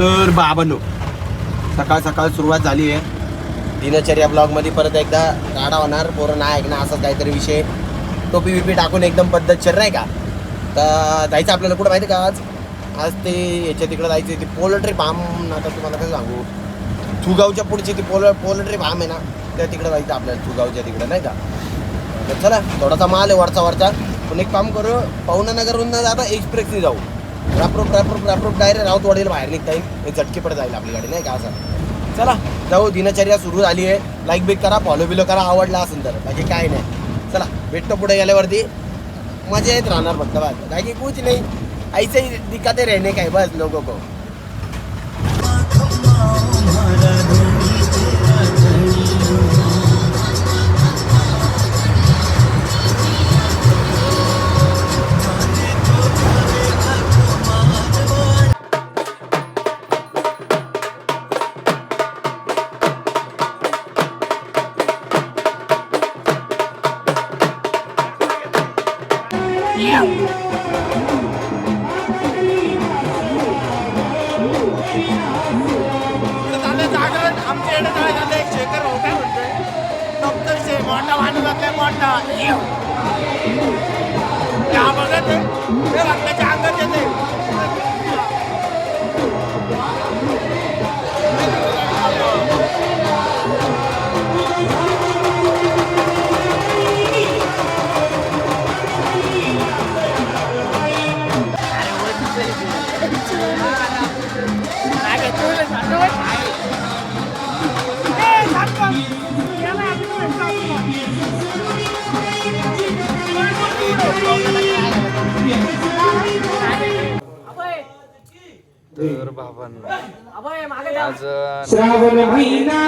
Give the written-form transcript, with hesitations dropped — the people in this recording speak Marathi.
तर बाबांनो, सकाळ सकाळ सुरुवात झाली आहे दिनचर्या ब्लॉगमध्ये. परत एकदा गाडा होणार, पोरं नाही ऐकणार असं काहीतरी विषय. टोपी बिपी टाकून एकदम पद्धतशीर नाही का. तर जायचं आपल्याला कुठं माहिती का आज ते याच्या तिकडं जायचं, ते पोल्ट्री फार्म. आता तुम्हाला कसं सांगू, थुगावच्या पुढची ती पोल्ट्री फार्म आहे ना, त्या तिकडं जायचं आपल्याला, थुगावच्या तिकडं नाही का. तर चला, थोडासा माल आहे वरचा. पण एक काम करू, पवनानगरहून न जाता एक्सप्रेसने जाऊ. रॅपरूप डायरेक्ट राऊतवाडीला बाहेर निघता येईल, एक झटकी पडत जाईल आपली गाडी नाही का. असं चला जाऊ, दिनचर्या सुरू झाली आहे. लाईक बिक करा, फॉलो बिलो करा, आवडला असेल तर. बाकी काय नाही, चला भेटतो पुढे गेल्यावरती. मजा येत राहणार फक्त बात, बाकी कुछ नाही. ऐसे ही दिखाते रहने का है बस लोगों को. तर बाबांनो, आज श्रावण महिना